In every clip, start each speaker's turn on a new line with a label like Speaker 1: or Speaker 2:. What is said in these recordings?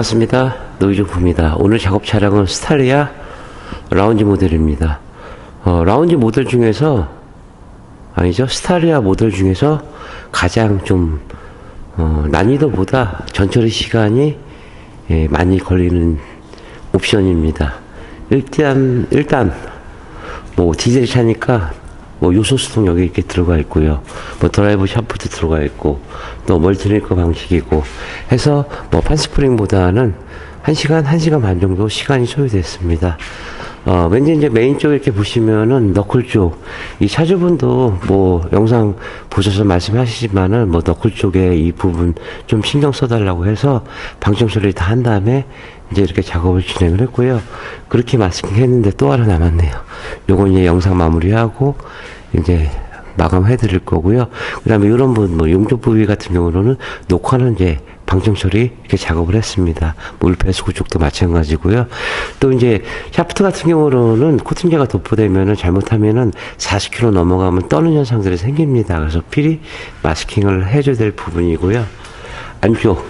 Speaker 1: 반갑습니다. 노이종프입니다. 오늘 작업 차량은 스타리아 라운지 모델입니다. 라운지 모델 중에서 스타리아 모델 중에서 가장 좀 난이도보다 전처리 시간이 많이 걸리는 옵션입니다. 일단 디젤 차니까 요소 수동 여기 이렇게 들어가 있고요. 드라이브 샤프트 들어가 있고, 또 멀티링크 방식이고 해서 판스프링보다는 1시간 반 정도 시간이 소요됐습니다. 왠지 이제 메인 쪽 이렇게 보시면은 너클 쪽, 이 차주분도 영상 보셔서 말씀하시지만은 너클 쪽에 이 부분 좀 신경 써달라고 해서 방청 처리 다 한 다음에 이제 이렇게 작업을 진행을 했고요. 그렇게 마스킹 했는데 또 하나 남았네요. 요건 이제 영상 마무리하고 이제 마감해 드릴 거고요. 그 다음에 이런 부분, 용접 부위 같은 경우는 녹화는 이제 방청 처리 이렇게 작업을 했습니다. 물배수구 쪽도 마찬가지고요. 또 이제 샤프트 같은 경우는 코팅제가 도포되면은 잘못하면은 40km 넘어가면 떠는 현상들이 생깁니다. 그래서 필히 마스킹을 해줘야 될 부분이고요.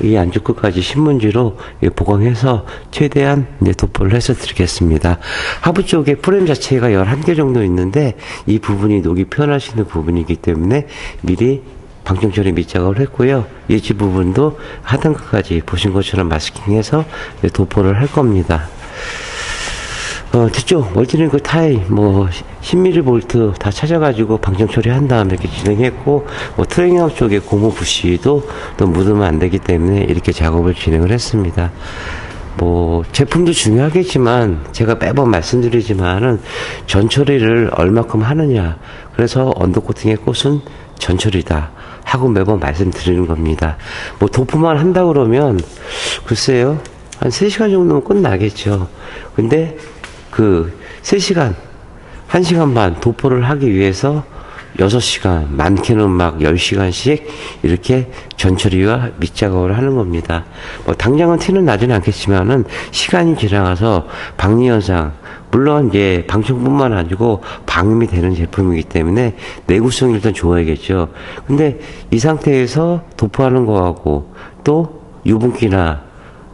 Speaker 1: 이 안쪽 끝까지 신문지로 보강해서 최대한 이제 도포를 해서 드리겠습니다. 하부 쪽에 프레임 자체가 11개 정도 있는데 이 부분이 녹이 편하시는 부분이기 때문에 미리 방청 처리 밑작업을 했고요. 예지 부분도 하단 끝까지 보신 것처럼 마스킹해서 도포를 할 겁니다. 뒤쪽 멀티링크 타일 10mm 볼트 다 찾아가지고 방청 처리한 다음에 이렇게 진행했고, 트레이닝 쪽에 고무 부시도 또 묻으면 안 되기 때문에 이렇게 작업을 진행을 했습니다. 제품도 중요하겠지만 제가 매번 말씀드리지만은 전처리를 얼마큼 하느냐, 그래서 언더코팅의 꽃은 전처리다 하고 매번 말씀드리는 겁니다. 도포만 한다 그러면 글쎄요, 한 3시간 정도면 끝나겠죠. 근데 3시간, 1시간 반 도포를 하기 위해서 6시간, 많게는 10시간씩 이렇게 전처리와 밑작업을 하는 겁니다. 당장은 티는 나지는 않겠지만은 시간이 지나가서 방리 현상, 물론 이제 방청뿐만 아니고 방음이 되는 제품이기 때문에 내구성이 일단 좋아야겠죠. 근데 이 상태에서 도포하는 거하고 또 유분기나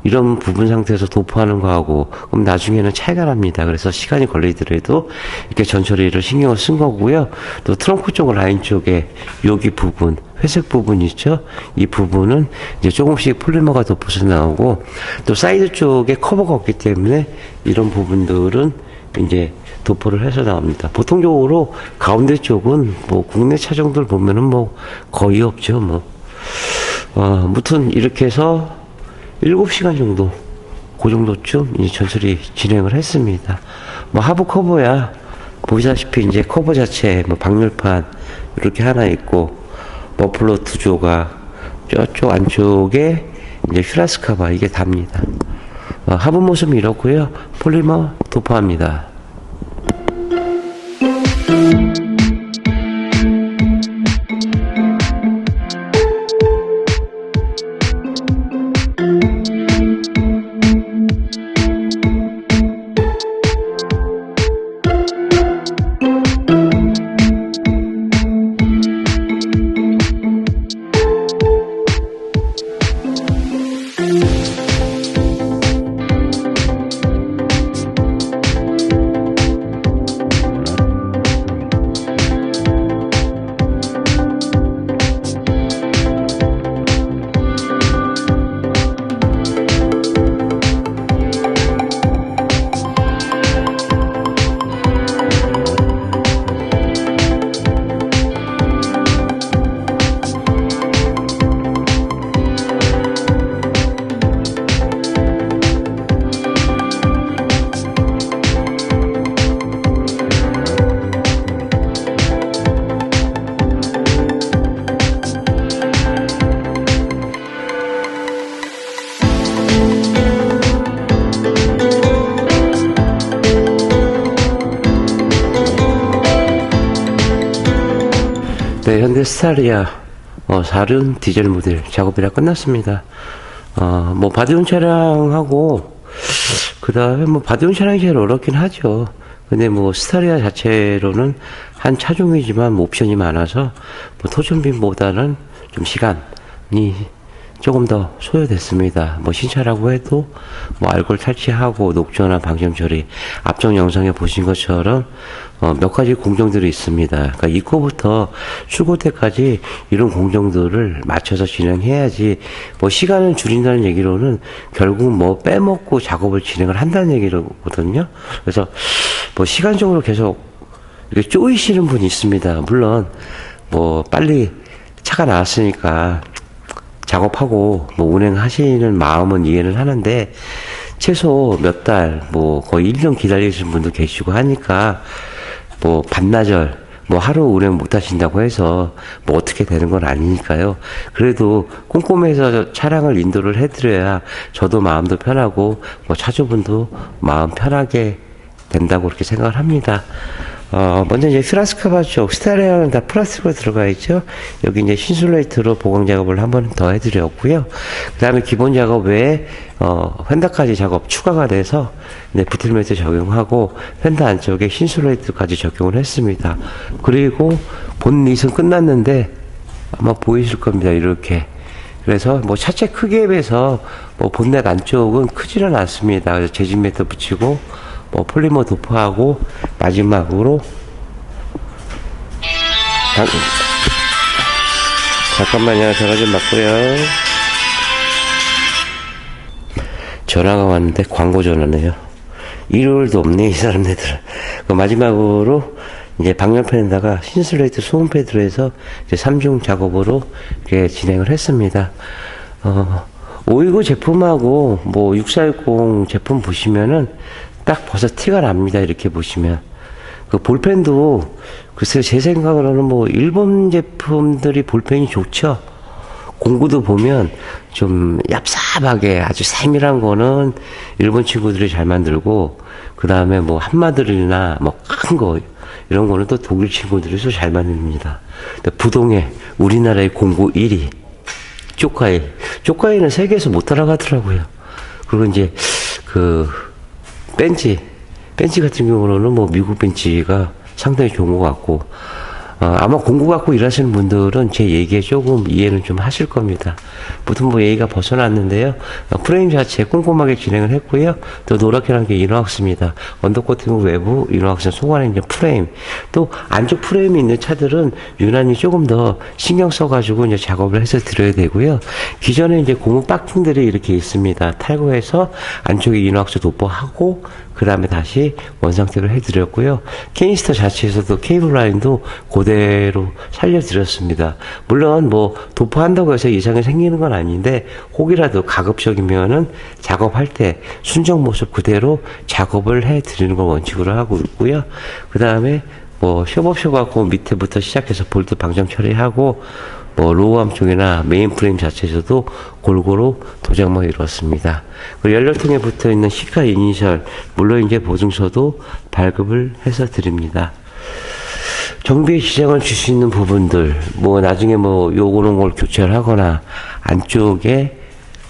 Speaker 1: 이런 부분 상태에서 도포하는 거하고 그럼 나중에는 차이가 납니다. 그래서 시간이 걸리더라도 이렇게 전처리를 신경을 쓴 거고요. 또 트렁크 쪽 라인 쪽에 여기 부분, 회색 부분 있죠? 이 부분은 이제 조금씩 폴리머가 덮어서 나오고, 또 사이드 쪽에 커버가 없기 때문에 이런 부분들은 이제 도포를 해서 나옵니다. 보통적으로 가운데 쪽은 국내 차종들 보면은 거의 없죠. 아무튼 이렇게 해서 7시간 정도, 그 정도쯤 이제 전처리 진행을 했습니다. 하부 커버야, 보시다시피 이제 커버 자체, 방열판, 이렇게 하나 있고, 머플러 2조각, 저쪽 안쪽에 이제 휴라스 커버, 이게 답니다. 하부 모습이 이렇고요. 폴리머 도포합니다. 네, 현대 스타리아 4륜 디젤 모델 작업이 다 끝났습니다. 바디온 차량하고 그 다음에 바디온 차량이 제일 어렵긴 하죠. 근데 스타리아 자체로는 한 차종이지만 옵션이 많아서 토준빔보다는 좀 시간이 조금 더 소요됐습니다. 뭐 신차라고 해도 뭐 알코올 탈취하고 녹조나 방정 처리, 앞쪽 영상에 보신 것처럼 몇 가지 공정들이 있습니다. 그러니까 입고부터 출고 때까지 이런 공정들을 맞춰서 진행해야지, 뭐 시간을 줄인다는 얘기로는 결국 뭐 빼먹고 작업을 진행을 한다는 얘기거든요. 그래서 뭐 시간적으로 계속 이렇게 쪼이시는 분이 있습니다. 물론 뭐 빨리 차가 나왔으니까 작업하고 뭐 운행하시는 마음은 이해는 하는데, 최소 몇 달, 뭐 거의 1년 기다리시는 분도 계시고 하니까 뭐 반나절, 뭐 하루 운행 못 하신다고 해서 뭐 어떻게 되는 건 아니니까요. 그래도 꼼꼼해서 차량을 인도를 해드려야 저도 마음도 편하고 뭐 차주분도 마음 편하게 된다고 그렇게 생각을 합니다. 먼저 이제 프라스카바 쪽, 스타리아는 다 플라스틱으로 들어가 있죠. 여기 이제 신슐레이트로 보강 작업을 한 번 더 해드렸고요. 그 다음에 기본 작업 외에, 휀다까지 작업 추가가 돼서, 이제 비틀매트 적용하고, 휀다 안쪽에 신슐레이트까지 적용을 했습니다. 그리고 본닛은 끝났는데, 아마 보이실 겁니다. 이렇게. 그래서 뭐 차체 크기에 비해서 뭐 본넷 안쪽은 크지는 않습니다. 그래서 재진 매트 붙이고, 뭐 폴리머 도포하고 마지막으로 잠깐만요. 전화 좀 받고요. 전화가 왔는데 광고 전화네요. 일요일도 없네 이 사람네들은. 그 마지막으로 이제 방열팬에다가 신슬레이트 소음 패드로 해서 이제 3중 작업으로 이렇게 진행을 했습니다. 529 제품하고 뭐 6460 제품 보시면은 딱 벌써 티가 납니다. 이렇게 보시면. 그 볼펜도, 글쎄요, 제 생각으로는 뭐, 일본 제품들이 볼펜이 좋죠. 공구도 보면 좀 얍삽하게 아주 세밀한 거는 일본 친구들이 잘 만들고, 그 다음에 뭐, 한마들이나 뭐, 큰 거, 이런 거는 또 독일 친구들이 또 잘 만듭니다. 부동의 우리나라의 공구 1위. 쪼까이. 쪼까이는 세계에서 못 따라가더라고요. 그리고 이제, 벤치 같은 경우는 뭐 미국 벤치가 상당히 좋은 것 같고, 아마 공구 갖고 일하시는 분들은 제 얘기에 조금 이해는 좀 하실 겁니다. 무튼 뭐 얘기가 벗어났는데요. 프레임 자체 꼼꼼하게 진행을 했고요. 또 노랗게 한 게 이노왁스입니다. 언더코팅 외부 이노왁스 소관에 이제 프레임. 또 안쪽 프레임이 있는 차들은 유난히 조금 더 신경 써가지고 이제 작업을 해서 드려야 되고요. 기존에 이제 고무 박킹들이 이렇게 있습니다. 탈거해서 안쪽에 이노왁스 도포하고 그 다음에 다시 원상태로 해드렸고요. 케이스터 자체에서도 케이블 라인도 그대로 살려드렸습니다. 물론 뭐 도포한다고 해서 이상이 생기는 건 아닌데, 혹이라도 가급적이면은 작업할 때 순정 모습 그대로 작업을 해드리는 걸 원칙으로 하고 있고요. 그 다음에 뭐 협업쇼 갖고 밑에부터 시작해서 볼트 방정 처리하고, 뭐 로우암 쪽이나 메인 프레임 자체에서도 골고루 도장만 이루었습니다. 그리고 연료통에 붙어 있는 시카 이니셜, 물론 이제 보증서도 발급을 해서 드립니다. 정비에 지장을 줄 수 있는 부분들, 뭐 나중에 뭐 요거는 걸 교체를 하거나, 안쪽에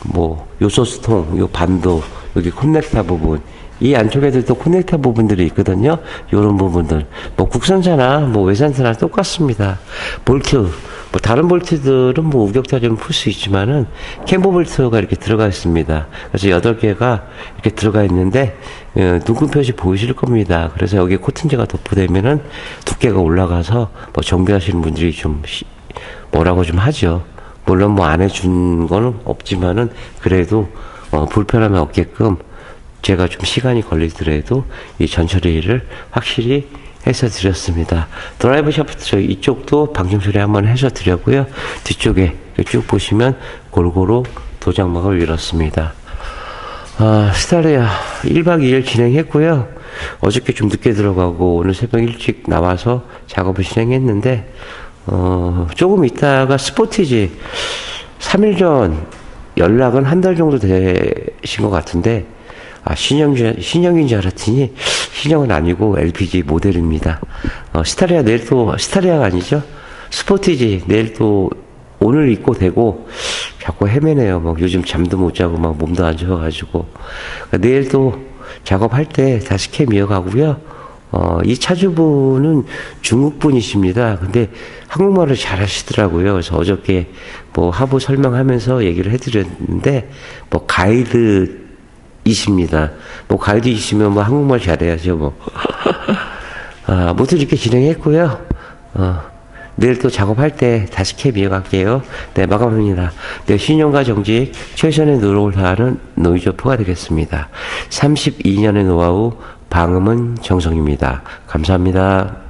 Speaker 1: 뭐 요소스통, 요 반도, 여기 커넥터 부분, 이 안쪽에도 또 커넥터 부분들이 있거든요. 요런 부분들. 뭐 국산차나 뭐 외산차나 똑같습니다. 볼트, 뭐 다른 볼트들은 뭐 우격자 좀 풀 수 있지만은 캠버 볼트가 이렇게 들어가 있습니다. 그래서 8개가 이렇게 들어가 있는데, 눈금 표시 보이실 겁니다. 그래서 여기 코팅제가 도포되면은 두께가 올라가서 뭐 정비하시는 분들이 좀 뭐라고 좀 하죠. 물론 뭐 안 해준 거는 없지만은 그래도 불편함이 없게끔 제가 좀 시간이 걸리더라도 이 전처리를 확실히 해서 드렸습니다. 드라이브 샤프트 이쪽도 방정 처리 한번 해서 드렸고요. 뒤쪽에 쭉 보시면 골고루 도장막을 이뤘습니다. 스타리아 1박 2일 진행했고요. 어저께 좀 늦게 들어가고 오늘 새벽 일찍 나와서 작업을 진행했는데, 조금 있다가 스포티지 3일 전 연락은 한 달 정도 되신 것 같은데, 신형인 줄 알았더니 신형은 아니고 LPG 모델입니다. 스타리아 내일 또, 스타리아가 아니죠? 스포티지 내일 또 오늘 입고 되고 자꾸 헤매네요. 막 요즘 잠도 못 자고 막 몸도 안 좋아가지고. 내일 또 작업할 때 다시 캠 이어가고요. 이 차주분은 중국 분이십니다. 근데 한국말을 잘 하시더라고요. 그래서 어저께 뭐 하부 설명하면서 얘기를 해드렸는데, 뭐 가이드이십니다. 뭐 가이드이시면 뭐 한국말 잘해야죠, 뭐. 아무튼 이렇게 진행했고요. 내일 또 작업할 때 다시 캡 이어갈게요. 네, 마감합니다. 네, 신용과 정직, 최선의 노력을 다하는 노이조프가 되겠습니다. 32년의 노하우, 방음은 정성입니다. 감사합니다.